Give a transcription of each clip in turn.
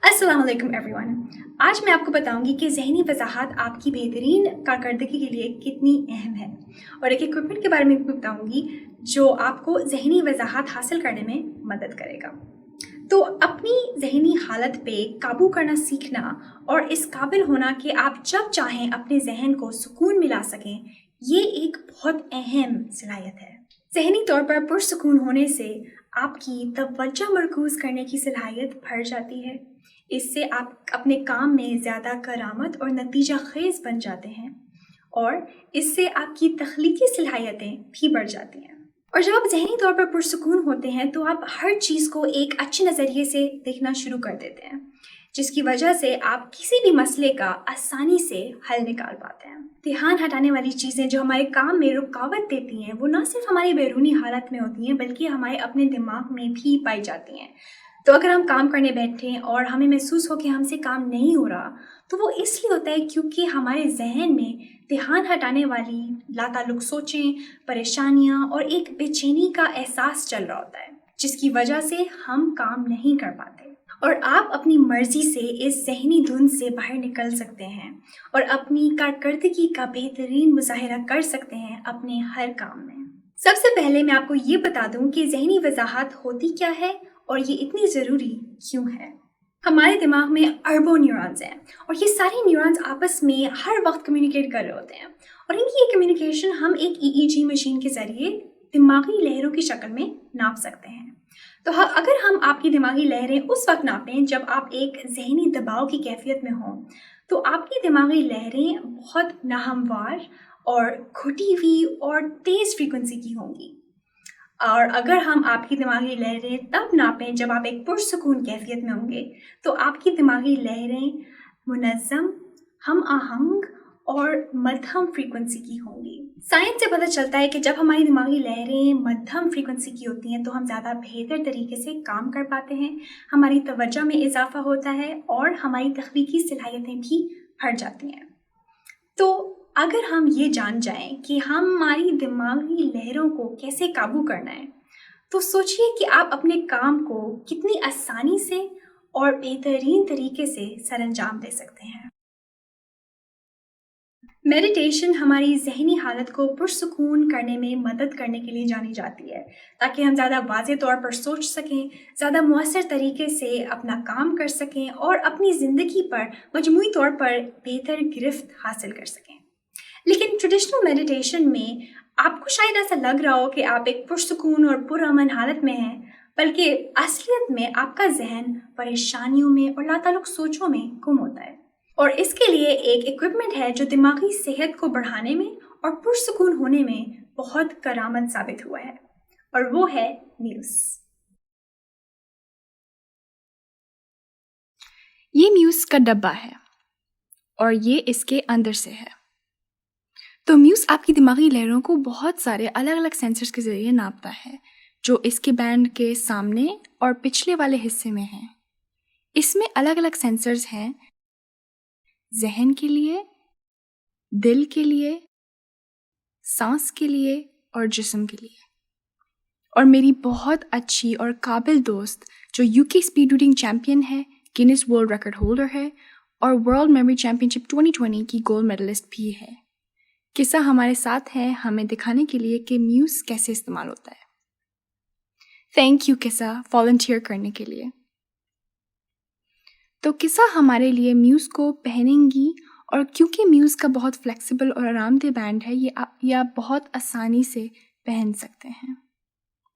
अस्सलाम वालेकुम एवरीवन। आज मैं आपको बताऊंगी कि ज़हनी वज़ाहत आपकी बेहतरीन कारकर्दगी के लिए कितनी अहम है और एक इक्विपमेंट के बारे में भी बताऊंगी जो आपको ज़हनी वज़ाहत हासिल करने में मदद करेगा। तो अपनी ज़हनी हालत पे काबू करना सीखना और इस काबिल होना कि आप जब चाहें अपने जहन को सुकून मिला सकें, ये एक बहुत अहम सलाहियत है। ज़हनी तौर पर पुरसुकून होने से आपकी तवज्जो मरकूज़ करने की सलाहियत बढ़ जाती है। इससे आप अपने काम में ज़्यादा करामत और नतीजा खेज़ बन जाते हैं और इससे आपकी तख्लीकी सलाहियतें भी बढ़ जाती हैं। और जब आप ज़हनी तौर पर पुरसुकून होते हैं तो आप हर चीज़ को एक अच्छे नज़रिए से देखना शुरू कर देते हैं, जिसकी वजह से आप किसी भी मसले का आसानी से हल निकाल पाते हैं। ध्यान हटाने वाली चीज़ें जो हमारे काम में रुकावट देती हैं वो न सिर्फ हमारी बैरूनी हालत में होती हैं बल्कि हमारे अपने दिमाग में भी पाई जाती हैं। तो अगर हम काम करने बैठें और हमें महसूस हो कि हमसे काम नहीं हो रहा, तो वो इसलिए होता है क्योंकि हमारे जहन में ध्यान हटाने वाली लाताल्लुक़ सोचें, परेशानियां और एक बेचैनी का एहसास चल रहा होता है, जिसकी वजह से हम काम नहीं कर पाते। और आप अपनी मर्जी से इस ज़हनी धुंध से बाहर निकल सकते हैं और अपनी कारकर्दगी का बेहतरीन मुज़ाहिरा कर सकते हैं अपने हर काम में। सबसे पहले मैं आपको ये बता दूं कि ज़हनी वज़ाहत होती क्या है और ये इतनी ज़रूरी क्यों है। हमारे दिमाग में अरबों न्यूरॉन्स हैं और ये सारे न्यूरॉन्स आपस में हर वक्त कम्युनिकेट कर रहे होते हैं और इनकी ये कम्युनिकेशन हम एक EEG मशीन के ज़रिए दिमागी लहरों की शक्ल में नाप सकते हैं। तो अगर हम आपकी दिमागी लहरें उस वक्त नापें जब आप एक ज़हनी दबाव की कैफियत में हों, तो आपकी दिमागी लहरें बहुत नाहमवार और घुटी हुई और तेज़ फ्रीक्वेंसी की होंगी। और अगर हम आपकी दिमागी लहरें तब नापें जब आप एक पुरसुकून कैफियत में होंगे, तो आपकी दिमागी लहरें मुनज़्ज़म, हम आहंग और मध्यम फ्रीक्वेंसी की होंगी। साइंस से पता चलता है कि जब हमारी दिमागी लहरें मध्यम फ्रीक्वेंसी की होती हैं तो हम ज़्यादा बेहतर तरीके से काम कर पाते हैं, हमारी तवज्जो में इजाफा होता है और हमारी तख्लीकी सलाहियतें भी बढ़ जाती हैं। तो अगर हम ये जान जाएं कि हमारी दिमागी लहरों को कैसे काबू करना है, तो सोचिए कि आप अपने काम को कितनी आसानी से और बेहतरीन तरीके से सरअंजाम दे सकते हैं। मेडिटेशन हमारी ज़हनी हालत को पुरसुकून करने में मदद करने के लिए जानी जाती है, ताकि हम ज़्यादा वाज़ेह तौर पर सोच सकें, ज़्यादा मुअस्सर तरीके से अपना काम कर सकें और अपनी ज़िंदगी पर मजमूई तौर पर बेहतर गिरफ्त हासिल कर सकें। लेकिन ट्रेडिशनल मेडिटेशन में आपको शायद ऐसा लग रहा हो कि आप एक पुरसुकून और पुरअमन हालत में हैं, बल्कि असलियत में आपका जहन परेशानियों में और लाताल्लुक़ सोचों में गुम होता है। और इसके लिए एक इक्विपमेंट है जो दिमागी सेहत को बढ़ाने में और पुरसुकून होने में बहुत करामत साबित हुआ है, और वो है म्यूज़। ये म्यूज़ का डब्बा है और ये इसके अंदर से है। तो म्यूज़ आपकी दिमागी लहरों को बहुत सारे अलग अलग सेंसर्स के ज़रिए नापता है, जो इसके बैंड के सामने और पिछले वाले हिस्से में हैं। इसमें अलग अलग सेंसर्स हैं, जहन के लिए, दिल के लिए, सांस के लिए और जिस्म के लिए। और मेरी बहुत अच्छी और काबिल दोस्त जो UK स्पीड रीडिंग चैम्पियन है, गिनीज वर्ल्ड रिकॉर्ड होल्डर है और वर्ल्ड मेमोरी चैम्पियनशिप 2020 की गोल्ड मेडलिस्ट भी है, किस्सा हमारे साथ है हमें दिखाने के लिए कि म्यूज़ कैसे इस्तेमाल होता है। थैंक यू किस्सा वॉलंटियर करने के लिए। तो किस्सा हमारे लिए म्यूज़ को पहनेंगी और क्योंकि म्यूज़ का बहुत फ्लेक्सिबल और आरामदेह बैंड है, ये आप बहुत आसानी से पहन सकते हैं।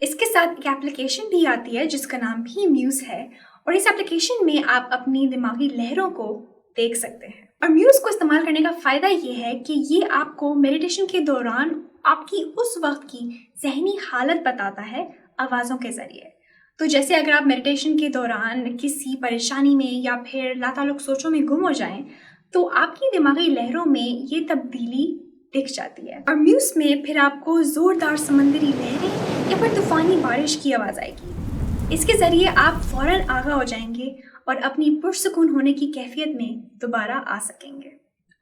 इसके साथ एक एप्लीकेशन भी आती है जिसका नाम भी म्यूज़ है और इस एप्लीकेशन में आप अपनी दिमागी लहरों को देख सकते हैं। और म्यूज़ को इस्तेमाल करने का फ़ायदा ये है कि ये आपको मेडिटेशन के दौरान आपकी उस वक्त की ज़हनी हालत बताता है आवाज़ों के ज़रिए। तो जैसे अगर आप मेडिटेशन के दौरान किसी परेशानी में या फिर लाताल्लुक़ सोचों में गुम हो जाएं, तो आपकी दिमागी लहरों में ये तब्दीली दिख जाती है। और म्यूज़ में फिर आपको ज़ोरदार समंदरी लहरें या फिर तूफ़ानी बारिश की आवाज़ आएगी। इसके ज़रिए आप फ़ौरन आगाह हो जाएंगे और अपनी पुरसुकून होने की कैफियत में दोबारा आ सकेंगे।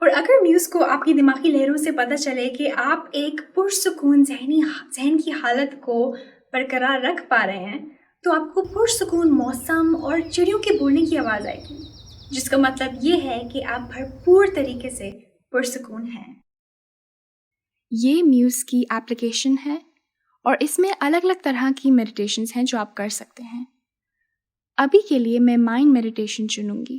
और अगर म्यूज़ को आपकी दिमागी लहरों से पता चले कि आप एक पुरसुकून जहन की हालत को बरकरार रख पा रहे हैं, تو آپ کو پرسکون موسم اور چڑیوں کے بولنے کی آواز آئے گی، جس کا مطلب یہ ہے کہ آپ بھرپور طریقے سے پرسکون ہیں۔ یہ میوز کی ایپلیکیشن ہے اور اس میں الگ الگ طرح کی میڈیٹیشنز ہیں جو آپ کر سکتے ہیں۔ ابھی کے لیے میں مائنڈ میڈیٹیشن چنوں گی،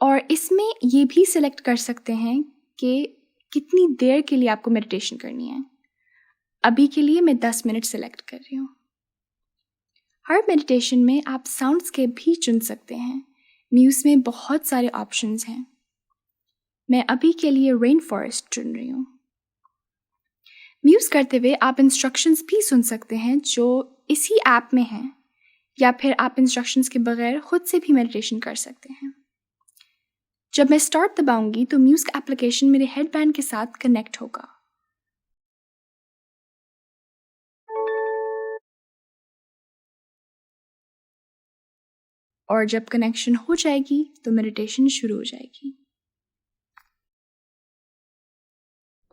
اور اس میں یہ بھی سلیکٹ کر سکتے ہیں کہ کتنی دیر کے لیے آپ کو میڈیٹیشن کرنی ہے۔ ابھی کے لیے میں 10 منٹ سلیکٹ کر رہی ہوں۔ ہر میڈیٹیشن میں آپ ساؤنڈس کے بھی چن سکتے ہیں۔ میوز میں بہت سارے آپشنز ہیں۔ میں ابھی کے لیے رین فارسٹ چن رہی ہوں۔ میوز کرتے ہوئے آپ انسٹرکشنز بھی سن سکتے ہیں جو اسی ایپ میں ہیں، یا پھر آپ انسٹرکشنز کے بغیر خود سے بھی میڈیٹیشن کر سکتے ہیں۔ جب میں اسٹارٹ دباؤں گی تو میوز کا ایپلیکیشن میرے ہیڈ بینڈ کے ساتھ کنیکٹ ہوگا۔ اور جب کنیکشن ہو جائے گی تو میڈیٹیشن شروع ہو جائے گی۔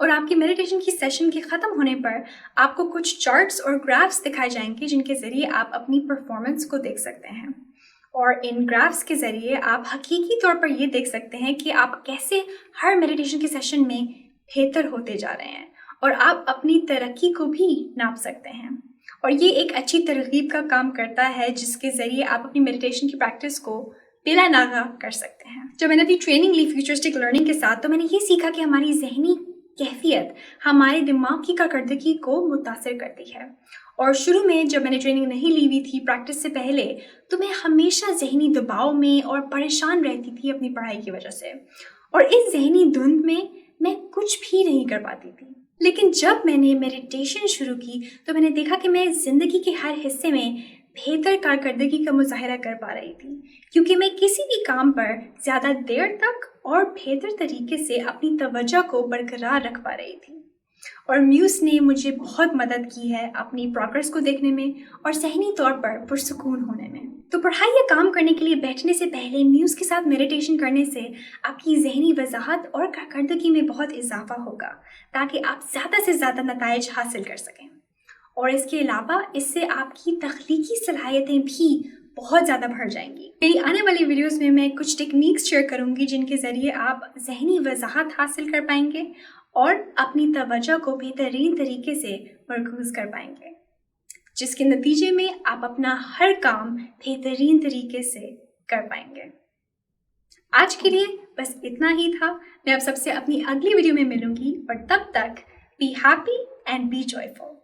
اور آپ کی میڈیٹیشن کی سیشن کے ختم ہونے پر آپ کو کچھ چارٹس اور گرافس دکھائے جائیں گے جن کے ذریعے آپ اپنی پرفارمنس کو دیکھ سکتے ہیں، اور ان گرافس کے ذریعے آپ حقیقی طور پر یہ دیکھ سکتے ہیں کہ آپ کیسے ہر میڈیٹیشن کے سیشن میں بہتر ہوتے جا رہے ہیں، اور آپ اپنی ترقی کو بھی ناپ سکتے ہیں۔ اور یہ ایک اچھی ترغیب کا کام کرتا ہے جس کے ذریعے آپ اپنی میڈیٹیشن کی پریکٹس کو بلا ناغہ کر سکتے ہیں۔ جب میں نے اپنی ٹریننگ لی فیوچرسٹک لرننگ کے ساتھ، تو میں نے یہ سیکھا کہ ہماری ذہنی کیفیت ہمارے دماغ کی کارکردگی کو متاثر کرتی ہے۔ اور شروع میں جب میں نے ٹریننگ نہیں لی ہوئی تھی پریکٹس سے پہلے، تو میں ہمیشہ ذہنی دباؤ میں اور پریشان رہتی تھی اپنی پڑھائی کی وجہ سے، اور اس ذہنی دھند میں کچھ بھی نہیں کر پاتی تھی۔ لیکن جب میں نے میڈیٹیشن شروع کی تو میں نے دیکھا کہ میں زندگی کے ہر حصے میں بہتر کارکردگی کا مظاہرہ کر پا رہی تھی، کیونکہ میں کسی بھی کام پر زیادہ دیر تک اور بہتر طریقے سے اپنی توجہ کو برقرار رکھ پا رہی تھی۔ اور میوز نے مجھے بہت مدد کی ہے اپنی پروگرس کو دیکھنے میں اور ذہنی طور پر پرسکون ہونے میں۔ تو پڑھائی یا کام کرنے کے لیے بیٹھنے سے پہلے میوز کے ساتھ میڈیٹیشن کرنے سے آپ کی ذہنی وضاحت اور کارکردگی میں بہت اضافہ ہوگا، تاکہ آپ زیادہ سے زیادہ نتائج حاصل کر سکیں۔ اور اس کے علاوہ اس سے آپ کی تخلیقی صلاحیتیں بھی بہت زیادہ بڑھ جائیں گی۔ میری آنے والی ویڈیوز میں کچھ ٹیکنیکس شیئر کروں گی جن کے ذریعے آپ ذہنی وضاحت حاصل کر پائیں گے اور اپنی توجہ کو بہترین طریقے سے مرکوز کر پائیں گے، جس کے نتیجے میں آپ اپنا ہر کام بہترین طریقے سے کر پائیں گے۔ آج کے لیے بس اتنا ہی تھا۔ میں آپ سب سے اپنی اگلی ویڈیو میں ملوں گی، اور تب تک be happy and be joyful.